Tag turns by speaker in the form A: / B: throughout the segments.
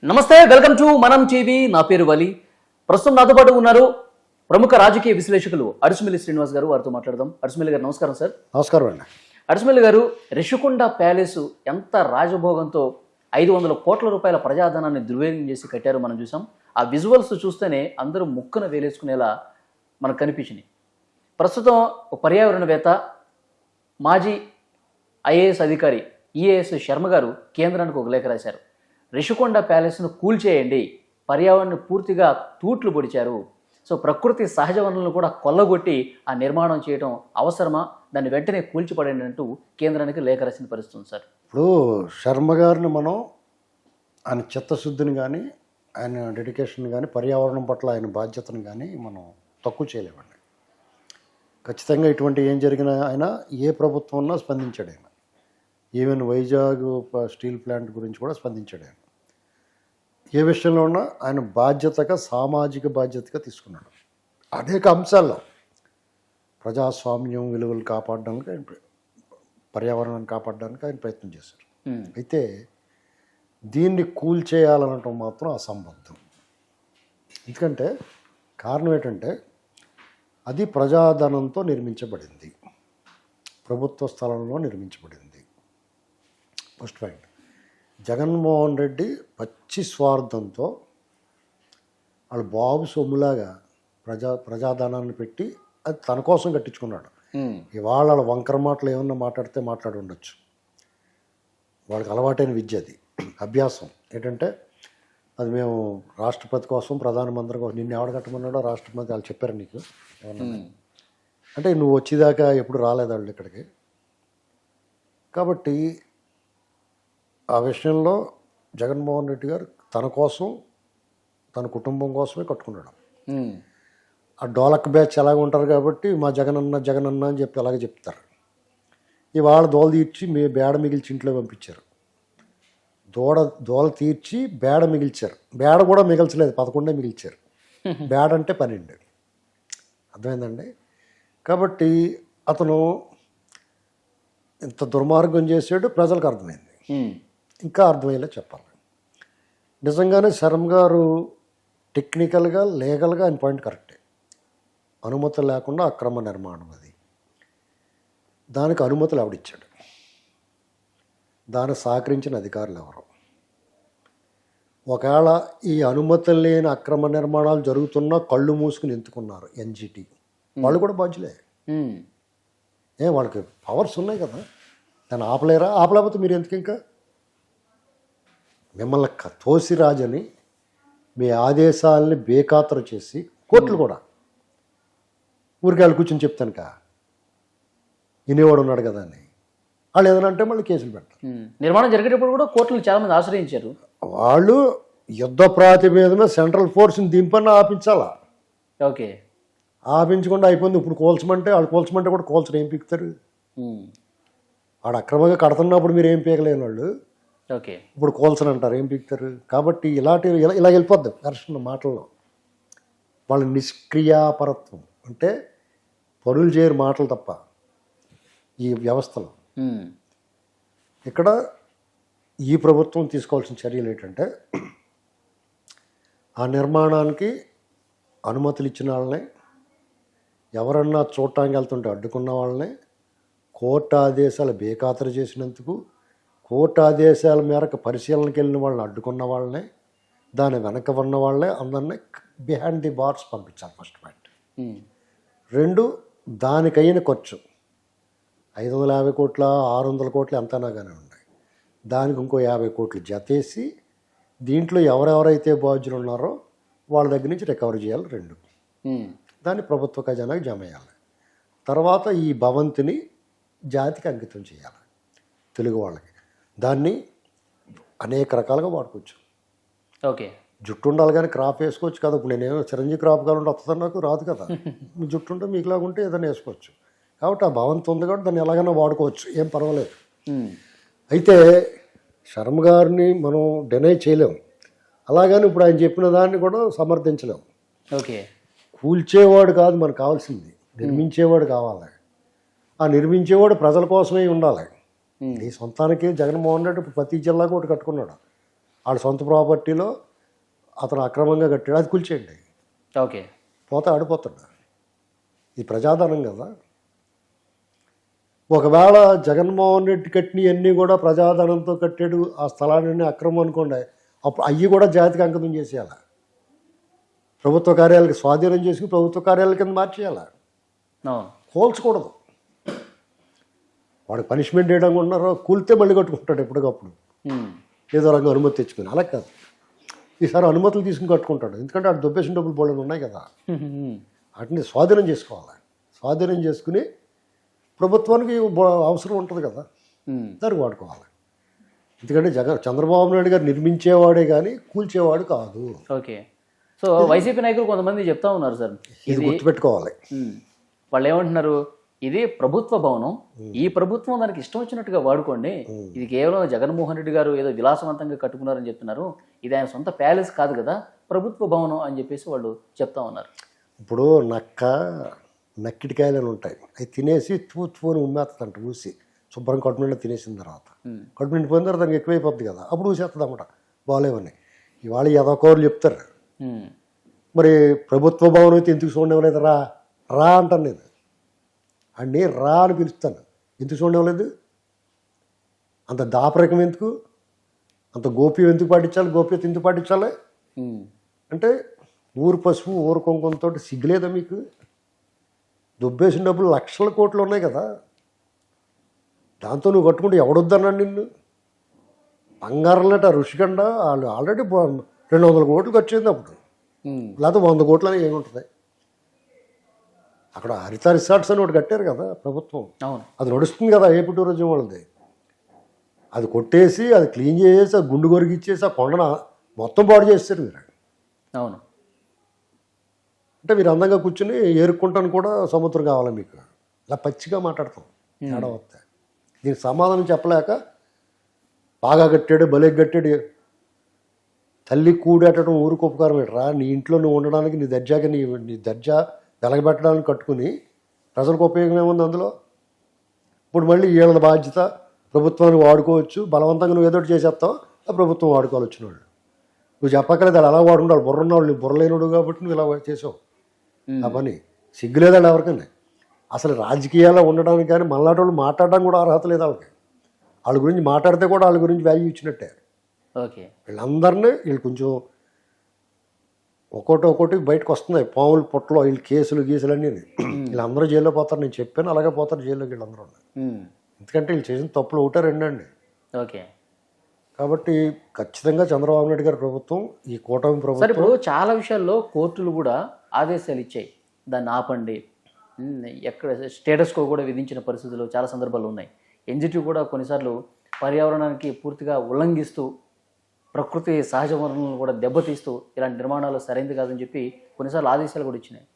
A: నమస్తే, welcome to మనం TV. నా పేరు వలి. ప్రస్తుతం నాతో పాటు ఉన్నారు ప్రముఖ రాజకీయ విశ్లేషకులు అడుసుమిల్లి శ్రీనివాస్ గారు. వారితో మాట్లాడదాం. అడుసుమిల్లి గారు నమస్కారం సార్.
B: నమస్కారం అండి.
A: అడుసుమిల్లి గారు, రిషికొండ ప్యాలెస్ ఎంత రాజభోగంతో 500 కోట్ల రూపాయల ప్రజాధనాన్ని దుర్వినియోగం చేసి కట్టారో మనం చూసాం. ఆ విజువల్స్ చూస్తేనే అందరూ ముక్కున వేలేసుకునేలా మనకు కనిపించినాయి. ప్రస్తుతం ఒక పర్యావరణవేత్త, మాజీ ఐఏఎస్ అధికారి ఈఏఎస్ శర్మ గారు కేంద్రానికి ఒక లేఖ రాశారు. రిషికొండ ప్యాలెస్ను కూల్చేయండి, పర్యావరణాన్ని పూర్తిగా తూట్లు పొడిచారు, సో ప్రకృతి సహజ వనరులను కూడా కొల్లగొట్టి ఆ నిర్మాణం చేయడం అవసరమా, దాన్ని వెంటనే కూల్చిపడండి అంటూ కేంద్రానికి లేఖ రాసిన పరిస్థితుంది సార్.
B: ఇప్పుడు శర్మ గారిని మనం ఆయన చిత్తశుద్ధిని కానీ, ఆయన డెడికేషన్ కానీ, పర్యావరణం పట్ల ఆయన బాధ్యతను కానీ మనం తక్కువ చేయలేమండి. ఖచ్చితంగా ఇటువంటి ఏం జరిగినా ఆయన ఏ ప్రభుత్వం ఉన్నా స్పందించాడు. ఆయన ఈవెన్ వైజాగ్ స్టీల్ ప్లాంట్ గురించి కూడా స్పందించాడు. ఆయన ఏ విషయంలో ఉన్నా ఆయన బాధ్యతగా, సామాజిక బాధ్యతగా తీసుకున్నాడు. అనేక అంశాల్లో ప్రజాస్వామ్యం విలువలు కాపాడడానికి ఆయన, పర్యావరణాన్ని కాపాడడానికి ఆయన ప్రయత్నం చేశారు. అయితే దీన్ని కూల్చేయాలనటం మాత్రం అసంబద్ధం. ఎందుకంటే కారణం ఏంటంటే అది ప్రజాధనంతో నిర్మించబడింది, ప్రభుత్వ స్థలంలో నిర్మించబడింది. ఫస్ట్ పాయింట్, జగన్మోహన్ రెడ్డి పచ్చి స్వార్థంతో వాళ్ళ బాబు సొమ్ములాగా ప్రజాధనాన్ని పెట్టి అది తన కోసం కట్టించుకున్నాడు. ఇవాళ వాళ్ళ వంకర మాటలు ఏమన్నా మాట్లాడితే మాట్లాడి ఉండొచ్చు. వాళ్ళకి అలవాటైన విద్య అది, అభ్యాసం. ఏంటంటే అది మేము రాష్ట్రపతి కోసం, ప్రధానమంత్రి కోసం, నిన్ను ఎవడ కట్టమన్నాడో రాష్ట్రపతి వాళ్ళు చెప్పారు నీకు ఏమన్నా అంటే నువ్వు వచ్చేదాకా ఎప్పుడు రాలేదు వాళ్ళు ఇక్కడికి. కాబట్టి ఆ విషయంలో జగన్మోహన్ రెడ్డి గారు తన కోసం, తన కుటుంబం కోసమే కట్టుకున్నాడు. ఆ డోలక్ బ్యాచ్ ఎలాగ ఉంటారు కాబట్టి మా జగనన్న జగనన్న అని చెప్పి అలాగే చెప్తారు. ఇవాళ దోల తీర్చి బేడ మిగిల్చి ఇంట్లో పంపించారు. దోల తీర్చి బేడ మిగిల్చారు. బేడ కూడా మిగల్చలేదు, 11 మిగిల్చారు. బేడ అంటే 12. అర్థమైందండి. కాబట్టి అతను ఇంత దుర్మార్గం చేసాడు, ప్రజలకు అర్థమైంది. ఇంకా అర్థమయ్యేలా చెప్పాలి. నిజంగానే శర్మ గారు టెక్నికల్గా, లీగల్గా ఆయన పాయింట్ కరెక్టే. అనుమతులు లేకుండా అక్రమ నిర్మాణం అది. దానికి అనుమతులు ఎవడిచ్చాడు? దాన్ని సహకరించిన అధికారులు ఎవరు? ఒకవేళ ఈ అనుమతులు లేని అక్రమ నిర్మాణాలు జరుగుతున్నా కళ్ళు మూసుకుని ఎంచుకున్నారు ఎన్జిటి వాళ్ళు కూడా బాధ్యులే. వాళ్ళకి పవర్స్ ఉన్నాయి కదా, దాన్ని ఆపలేరా? ఆపలేకపోతే మీరు ఎందుకు ఇంకా మిమ్మల్ని తోసిరాజని మీ ఆదేశాలని బేఖాతరు చేసి కోర్టులు కూడా ఊరికాయలు కూర్చొని చెప్తాను వినేవాడు ఉన్నాడు కదా అని వాళ్ళు ఏదైనా అంటే మళ్ళీ కేసులు పెడతారు.
A: నిర్మాణం జరిగేటప్పుడు కూడా కోర్టులు చాలా మంది ఆశ్రయించారు.
B: వాళ్ళు యుద్ధ ప్రాతిపదికన సెంట్రల్ ఫోర్స్ని దింపన్నా ఆపించాలా.
A: ఓకే,
B: ఆపించకుండా అయిపోయింది. ఇప్పుడు కోల్చమంటే వాళ్ళు కోల్చమంటే కూడా కోల్చడం ఏం పీకుతారు? వాడు అక్రమంగా కడుతున్నప్పుడు మీరు ఏం పీకలేని వాళ్ళు
A: ఓకే
B: ఇప్పుడు కోల్చని అంటారు, ఏం పీకుతారు? కాబట్టి ఇలా వెళ్ళిపోద్ది ఘర్షణ మాటల్లో. వాళ్ళ నిష్క్రియాపరత్వం అంటే పనులు చేయరు మాటలు తప్ప ఈ వ్యవస్థలో. ఇక్కడ ఈ ప్రభుత్వం తీసుకోవాల్సిన చర్యలు ఏంటంటే ఆ నిర్మాణానికి అనుమతులు ఇచ్చిన వాళ్ళని, ఎవరన్నా చూడటానికి వెళ్తుంటే అడ్డుకున్న వాళ్ళని, కోర్టు ఆదేశాలు బేఖాతరు చేసినందుకు, కోర్టు ఆదేశాల మేరకు పరిశీలనకి వెళ్ళిన వాళ్ళని అడ్డుకున్న వాళ్ళని, దాని వెనక ఉన్న వాళ్ళే అందరినీ బిహైండ్ ది బార్స్ పంపించాలి. First point. 2, దానికైన ఖర్చు 550 కోట్ల 600 కోట్లు ఎంతైనా కానీ ఉన్నాయి. దానికి ఇంకో 50 కోట్లు జతేసి దీంట్లో ఎవరెవరైతే బాధ్యులు ఉన్నారో వాళ్ళ దగ్గర నుంచి రికవరీ చేయాలి. 2, దాన్ని ప్రభుత్వ ఖజానాకి జమ చేయాలి. తర్వాత ఈ భవంతిని జాతికి అంకితం చేయాలి, తెలుగు వాళ్ళకి. దాన్ని అనేక రకాలుగా వాడుకోవచ్చు.
A: ఓకే,
B: జుట్టు ఉండాలి కానీ క్రాప్ వేసుకోవచ్చు కదా. ఇప్పుడు నేనేమో చిరంజీవి క్రాప్ కావాలంటే వస్తుంది, నాకు రాదు కదా. మీ జుట్టు ఉంటే మీకులాగా ఉంటే ఏదైనా వేసుకోవచ్చు. కాబట్టి ఆ భవంతి ఉంది కాబట్టి దాన్ని ఎలాగైనా వాడుకోవచ్చు, ఏం పర్వాలేదు. అయితే శర్మ గారిని మనం డినై చేయలేము, అలాగని ఇప్పుడు ఆయన చెప్పిన దాన్ని కూడా సమర్థించలేము.
A: ఓకే,
B: కూల్చేవాడు కాదు మనకు కావాల్సింది, నిర్మించేవాడు కావాలి. ఆ నిర్మించేవాడు ప్రజల కోసమే ఉండాలి. నీ సొంతానికి జగన్మోహన్ రెడ్డి ప్రతి జిల్లాకు ఒకటి కట్టుకున్నాడు. వాళ్ళ సొంత ప్రాపర్టీలో అతను అక్రమంగా కట్టాడు, అది కూల్చేయండి,
A: ఓకే.
B: పోతే ఆడిపోతాడు. ఇది ప్రజాధనం కదా. ఒకవేళ జగన్మోహన్ రెడ్డి కట్టినవన్నీ కూడా ప్రజాధనంతో కట్టాడు, ఆ స్థలాన్ని అక్రమం అనుకోండి, అప్పుడు అవి కూడా జాతికి అంకితం చేసేయాలి. ప్రభుత్వ కార్యాలయాలకు స్వాధీనం చేసుకుని ప్రభుత్వ కార్యాలయాల కింద మార్చేయాలి,
A: అవును.
B: కోల్చకూడదు. వాడికి పనిష్మెంట్ వేయడం ఉన్నారో కూలితే మళ్ళీ కట్టుకుంటాడు ఎప్పటికప్పుడు, ఏదో రంగం అనుమతి తెచ్చుకుని. అలా కాదు, ఈసారి అనుమతులు తీసుకుని కట్టుకుంటాడు, ఎందుకంటే అటు దొబ్బేసిన డబ్బులు బోళ్ళని ఉన్నాయి కదా. వాటిని స్వాధీనం చేసుకోవాలి. స్వాధీనం చేసుకుని ప్రభుత్వానికి అవసరం ఉంటుంది కదా, దానికి వాడుకోవాలి. ఎందుకంటే చంద్రబాబు నాయుడు గారు నిర్మించేవాడే కానీ కూల్చేవాడు కాదు.
A: ఓకే. సో వైసీపీ నాయకులు కొంతమంది చెప్తా ఉన్నారు సార్,
B: ఇది గుర్తుపెట్టుకోవాలి.
A: వాళ్ళు ఏమంటున్నారు, ఇది ప్రభుత్వ భవనం, ఈ ప్రభుత్వం దానికి ఇష్టం వచ్చినట్టుగా వాడుకోండి, ఇది కేవలం జగన్మోహన్ రెడ్డి గారు ఏదో విలాసవంతంగా కట్టుకున్నారని చెప్తున్నారు, ఇది ఆయన సొంత ప్యాలెస్ కాదు కదా, ప్రభుత్వ భవనం అని చెప్పేసి వాళ్ళు చెప్తా ఉన్నారు.
B: ఇప్పుడు నక్కిటికాయలు ఉంటాయి, అవి తినేసి తూని ఉమ్మేస్తుందంట, ఊసి శుభ్రం కడుపు నిండా తినేసిన తర్వాత, కడుపు నిండిపోయిన తర్వాత దానికి ఎక్కువైపోద్ది కదా, అప్పుడు ఊసేస్తుంది అన్నమాట బాగాలేవని. ఇవాళ ఎదకోరు చెప్తారు, మరి ప్రభుత్వ భవనం అయితే ఎందుకు చూడలేదు, రా అంటాను నేను, అన్నీ రా అని పిలుస్తాను, ఎందుకు చూడలేదు, అంత దాపరికం ఎందుకు, అంత గోప్యం ఎందుకు పాటించాలి, గోప్యత ఎందుకు పాటించాలి అంటే ఊరు పసుపు ఊరు కుంకుమతో సిగ్గులేదా మీకు? దుబ్బేసిన డబ్బులు లక్షల కోట్లు ఉన్నాయి కదా, దాంతో నువ్వు కట్టుకుంటే ఎవడొద్దన్నాడు నిన్ను? బంగారం లేట ఋషికండ వాళ్ళు ఆల్రెడీ 200 కోట్లు ఖర్చు అయింది అప్పుడు, లేకపోతే 100 కోట్లు అని ఏముంటుంది. అక్కడ హరిత రిసార్ట్స్ అని ఒకటి కట్టారు కదా ప్రభుత్వం, అది నడుస్తుంది కదా ఏపీ టూరిజం వాళ్ళది. అది కొట్టేసి అది క్లీన్ చేసేసి ఆ గుండు కొరిగిచ్చేసి ఆ కొండన మొత్తం పాడు చేస్తారు మీరు.
A: అవును.
B: అంటే మీరు అందంగా కూర్చుని ఏరుకుంటాను కూడా సముద్రం కావాలి మీకు, ఇలా పచ్చిగా మాట్లాడతాం తేడా వస్తే. దీనికి సమాధానం చెప్పలేక బాగా కట్టాడు భలే కట్టాడు, తల్లి కూడేటడం ఊరికి ఉపకారం ఏంటరా, నీ ఇంట్లో నువ్వు ఉండడానికి నీ దర్జా వెలగబెట్టడానికి కట్టుకుని ప్రజలకు ఉపయోగం ఏముంది అందులో? ఇప్పుడు మళ్ళీ వీళ్ళ బాధ్యత ప్రభుత్వాన్ని వాడుకోవచ్చు, బలవంతంగా నువ్వు ఏదో చేసేస్తావు, ఆ ప్రభుత్వం వాడుకోవాలి వచ్చిన వాళ్ళు. నువ్వు చెప్పక్కలేదు వాళ్ళు అలా వాడుకుంటావు, బుర్ర ఉన్నవాళ్ళు, నువ్వు బుర్రలేనుడు కాబట్టి నువ్వు ఇలా చేసావు ఆ పని. సిగ్గులేదాడు ఎవరికైనా అసలు రాజకీయాల్లో ఉండడానికి, కానీ మళ్ళాటి వాళ్ళు మాట్లాడడానికి కూడా అర్హత లేదు వాళ్ళకి. వాళ్ళ గురించి మాట్లాడితే కూడా వాళ్ళ గురించి వాల్యూ ఇచ్చినట్టే.
A: ఓకే.
B: వీళ్ళందరినీ వీళ్ళు కొంచెం ఒక్కోటి బయటకు వస్తున్నాయి, పాములు పుట్టలో వీళ్ళు కేసులు గీసులన్నీ. వీళ్ళందరూ జైల్లో పోతారు, నేను చెప్పాను అలాగే పోతారు జైల్లోకి వీళ్ళందరూ. ఎందుకంటే వీళ్ళు చేసిన తప్పులు 1-2 అండి.
A: ఓకే.
B: కాబట్టి ఖచ్చితంగా చంద్రబాబు నాయుడు గారి ప్రభుత్వం, ఈ కూటమి ప్రభుత్వం.
A: ఇప్పుడు చాలా విషయాల్లో కోర్టులు కూడా ఆదేశాలు ఇచ్చాయి, దాన్ని ఆపండి, ఎక్కడ స్టేటస్ కో కూడా విధించిన పరిస్థితులు చాలా సందర్భాలు ఉన్నాయి. ఎన్జిటి కూడా కొన్నిసార్లు పర్యావరణానికి పూర్తిగా ఉల్లంఘిస్తూ ప్రకృతి సహజ వనరులను కూడా దెబ్బతీస్తూ ఇలాంటి నిర్మాణాలు సరైనది కాదని చెప్పి కొన్నిసార్లు ఆదేశాలు కూడా ఇచ్చినాయి.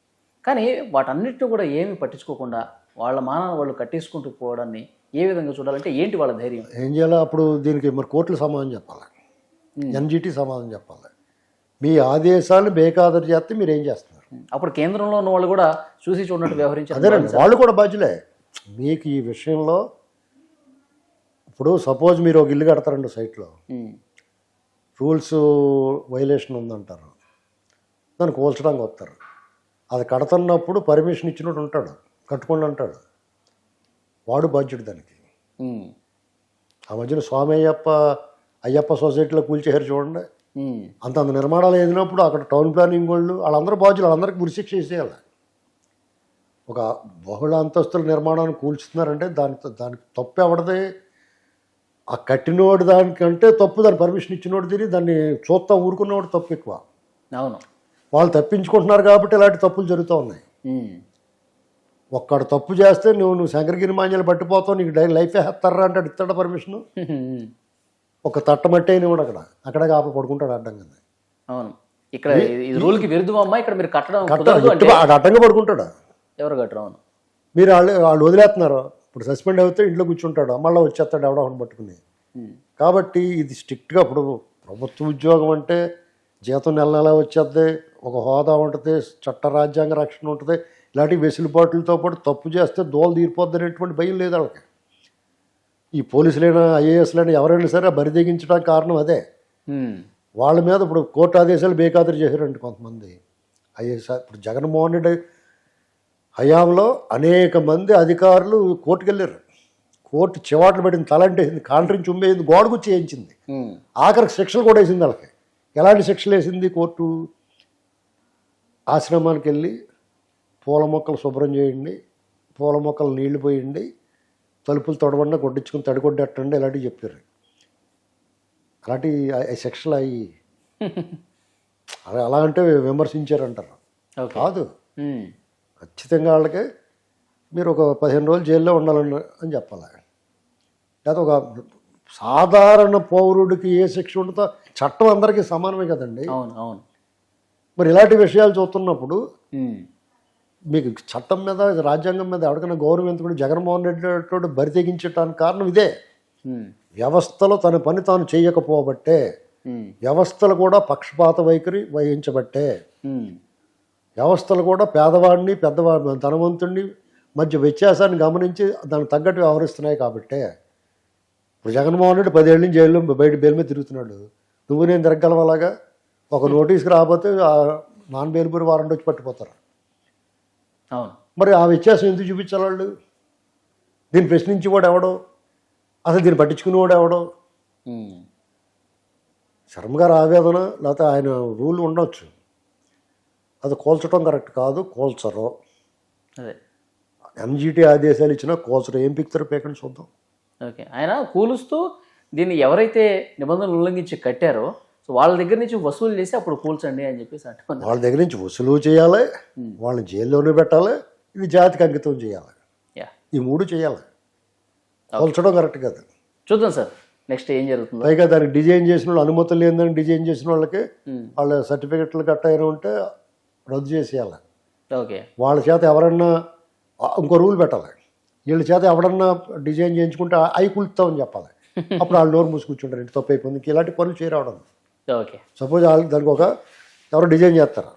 A: కానీ వాటన్నిటిని కూడా ఏమీ పట్టించుకోకుండా వాళ్ళ మానాన్ని వాళ్ళు కట్టేసుకుంటూ పోవడాన్ని ఏ విధంగా చూడాలంటే ఏంటి వాళ్ళ ధైర్యం?
B: ఏం చేయాలి అప్పుడు? దీనికి మరి కోర్టులు సమాధానం చెప్పాలి, ఎన్జిటి సమాధానం చెప్పాలి. మీ ఆదేశాలు బేఖాతరు చేస్తే మీరు ఏం చేస్తున్నారు?
A: అప్పుడు కేంద్రంలో ఉన్న వాళ్ళు కూడా చూసి చూడనట్టు వ్యవహరించారు.
B: అదేనండి, వాళ్ళు కూడా బాధ్యులే. మీకు ఈ విషయంలో ఇప్పుడు సపోజ్ మీరు ఒక ఇల్లు కడతారండి, సైట్లో రూల్స్ వైలేషన్ ఉందంటారు, దాన్ని కూల్చడానికి వస్తారు. అది కడుతున్నప్పుడు పర్మిషన్ ఇచ్చినట్టు ఉంటాడు, కట్టుకోండి అంటాడు, వాడు బాధ్యుడు దానికి. ఆ మధ్యన స్వామి అయ్యప్ప సొసైటీలో కూల్చేసారు చూడండి, అంత నిర్మాణాలు ఏదినప్పుడు అక్కడ టౌన్ ప్లానింగ్ వాళ్ళు వాళ్ళందరూ బాధ్యులు, వాళ్ళందరికీ ఉరిశిక్ష చేసేయాలి. ఒక బహుళ అంతస్తుల నిర్మాణాన్ని కూల్చుతున్నారంటే దానికి తప్పు ఎవడదే? ఆ కట్టినోడు దానికంటే తప్పు, దాని పర్మిషన్ ఇచ్చినోడు తిని దాన్ని చూస్తా ఊరుకున్నవాడు తప్పు ఎక్కువ.
A: అవును,
B: వాళ్ళు తప్పించుకుంటున్నారు కాబట్టి ఇలాంటి తప్పులు జరుగుతూ ఉన్నాయి. ఒక్కడు తప్పు చేస్తే నువ్వు శంకరగిరి మాన్యాలు పట్టిపోతావు, నీకు లైఫే హెత్తారా అంటాడు, ఇస్తాడు పర్మిషన్. ఒక తట్టమట్టి అయిన కూడా అక్కడ కాపలు పడుకుంటాడు అడ్డంగా.
A: అవును, ఇక్కడ రూల్కి విరుద్ధమమ్మా, ఇక్కడ మీరు కట్టడం
B: అడ్డంగా పడుకుంటాడు.
A: ఎవరు కట్టరు? అవును,
B: మీరు వాళ్ళు వదిలేస్తున్నారు. ఇప్పుడు సస్పెండ్ అయితే ఇంట్లో కూర్చుంటాడు, మళ్ళీ వచ్చేస్తాడు ఎవడో ఒకటి పట్టుకుని. కాబట్టి ఇది స్ట్రిక్ట్గా, ఇప్పుడు ప్రభుత్వ ఉద్యోగం అంటే జీతం నెల వచ్చేద్ది, ఒక హోదా ఉంటుంది, చట్ట రాజ్యాంగ రక్షణ ఉంటుంది, ఇలాంటి వెసులుబాట్లతో పాటు తప్పు చేస్తే దోలు తీరిపోద్ది అనేటువంటి భయం లేదు వాళ్ళకి. ఈ పోలీసులైనా ఐఏఎస్లైనా ఎవరైనా సరే బరిదెగించడానికి కారణం అదే. వాళ్ళ మీద ఇప్పుడు కోర్టు ఆదేశాలు బేఖాతరు చేశారండి కొంతమంది. ఇప్పుడు జగన్మోహన్ రెడ్డి హయాంలో అనేక మంది అధికారులు కోర్టుకు వెళ్ళారు. కోర్టు చివాట్లు పెట్టింది, తలంటేసింది, కాంట్రించి ఉమ్మేసింది, గోడగుచ్చి వేయించింది, ఆఖరికి శిక్షలు కూడా వేసింది వాళ్ళకి. ఎలాంటి శిక్షలు వేసింది కోర్టు? ఆశ్రమానికి వెళ్ళి పూల మొక్కలు శుభ్రం చేయండి, పూల మొక్కలు నీళ్లు పోయండి, తలుపులు తొడవండి, కొట్టించుకుని తడికొట్టండి, ఇలాంటివి చెప్పారు. అలాంటి శిక్షలు అయ్యి అలా అంటే విమర్శించారంటారు. కాదు, ఖచ్చితంగా వాళ్ళకి మీరు ఒక 15 రోజులు జైల్లో ఉండాలని అని చెప్పాలి. లేదా ఒక సాధారణ పౌరుడికి ఏ శిక్ష ఉంటుందో చట్టం అందరికీ సమానమే కదండి.
A: అవును అవును.
B: మరి ఇలాంటి విషయాలు చూస్తున్నప్పుడు మీకు చట్టం మీద, రాజ్యాంగం మీద ఎవరికైనా గౌరవం ఎందుకు? జగన్మోహన్ రెడ్డి బరి తెగించడానికి కారణం ఇదే. వ్యవస్థలో తన పని తాను చేయకపోబట్టే, వ్యవస్థలు కూడా పక్షపాత వైఖరి వహించబట్టే, వ్యవస్థలు కూడా పేదవాడిని పెద్దవాడిని ధనవంతుడిని మధ్య వ్యత్యాసాన్ని గమనించి దానికి తగ్గట్టు వ్యవహరిస్తున్నాయి కాబట్టే ఇప్పుడు జగన్మోహన్ రెడ్డి 10 ఏళ్ళ నుంచి జైల్లో బయట బెయిల్ మీద తిరుగుతున్నాడు. నువ్వు నేను తిరగలం అలాగా? ఒక నోటీస్కి రాకపోతే నాన్ బెయిల్బుల్ వారెంట్ వచ్చి పట్టిపోతారు.
A: అవును.
B: మరి ఆ వ్యత్యాసం ఎందుకు చూపించాలి వాళ్ళు? దీన్ని ప్రశ్నించేవాడు ఎవడో, అసలు దీన్ని పట్టించుకునేవాడు ఎవడో? శర్మ గారి ఆవేదన లేకపోతే ఆయన రూల్ ఉండొచ్చు, అది కోల్చడం కరెక్ట్ కాదు, కోల్చరు.
A: అదే
B: ఎన్జిటి ఆదేశాలు ఇచ్చినా కోల్చరు. ఏం పిక్తారు పేకండి చూద్దాం.
A: ఓకే, ఆయన కూలుస్తూ దీన్ని ఎవరైతే నిబంధనలు ఉల్లంఘించి కట్టారో సో వాళ్ళ దగ్గర నుంచి వసూలు చేసి అప్పుడు కూల్చండి అని చెప్పేసి అంటున్నారు.
B: వాళ్ళ దగ్గర నుంచి వసూలు చేయాలి, వాళ్ళని జైల్లోనే పెట్టాలి, ఇది జాతికి అంకితం చేయాలి. ఈ 3 చేయాలి. కోల్చడం కరెక్ట్ కాదు.
A: చూద్దాం సార్ నెక్స్ట్ ఏం జరుగుతుంది.
B: పైగా దానికి డిజైన్ చేసిన వాళ్ళు, అనుమతులు లేదని డిజైన్ చేసిన వాళ్ళకి వాళ్ళ సర్టిఫికెట్లు కట్టయినా ఉంటే రద్దు చేసేయాలి.
A: ఓకే,
B: వాళ్ళ చేత ఎవరన్నా ఇంకో రూల్ పెట్టాలి, వీళ్ళ చేత ఎవడన్నా డిజైన్ చేయించుకుంటే అవి కూలుతామని చెప్పాలి. అప్పుడు వాళ్ళు నోరు మూసి కూర్చుంటారు, ఇంటి తప్పు అయిపోయింది. ఇలాంటి పనులు చేయరావడం.
A: ఓకే,
B: సపోజ్ దానికి ఒక ఎవరో డిజైన్ చేస్తారు,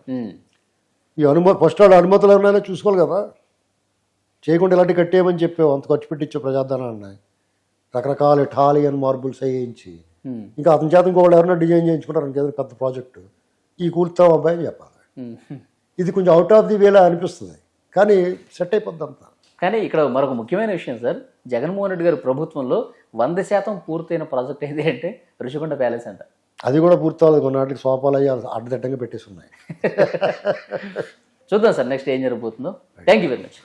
B: ఈ ఫస్ట్ వాళ్ళు అనుమతులు ఉన్నాయో చూసుకోవాలి కదా. చేయకుండా ఇలాంటి కట్టేయమని చెప్పావు, అంత ఖర్చు పెట్టించే ప్రజాధనాన్ని రకరకాల ఇటాలియన్ మార్బుల్స్ వేయించి, ఇంకా అతని చేత ఇంకొకళ్ళు ఎవరైనా డిజైన్ చేయించుకుంటారు ఇంకేదో పెద్ద ప్రాజెక్టు, ఈ కూలుతాం అబ్బాయి అని చెప్పాలి. ఇది కొంచెం అవుట్ ఆఫ్ ది వేలా అనిపిస్తుంది, కానీ సెట్ అయిపోద్ది అంతా.
A: కానీ ఇక్కడ మరొక ముఖ్యమైన విషయం సార్, జగన్మోహన్ రెడ్డి గారి ప్రభుత్వంలో 100% పూర్తయిన ప్రాజెక్ట్ ఏది అంటే ఋషికొండ ప్యాలెస్ అంట. అది
B: కూడా పూర్తవాలి, కొన్నాటికి సోపాలు అయ్యి అడ్డదిడ్డంగా పెట్టేసి ఉన్నాయి.
A: చూద్దాం సార్ నెక్స్ట్ ఏం జరగబోతుందో. Thank you very much.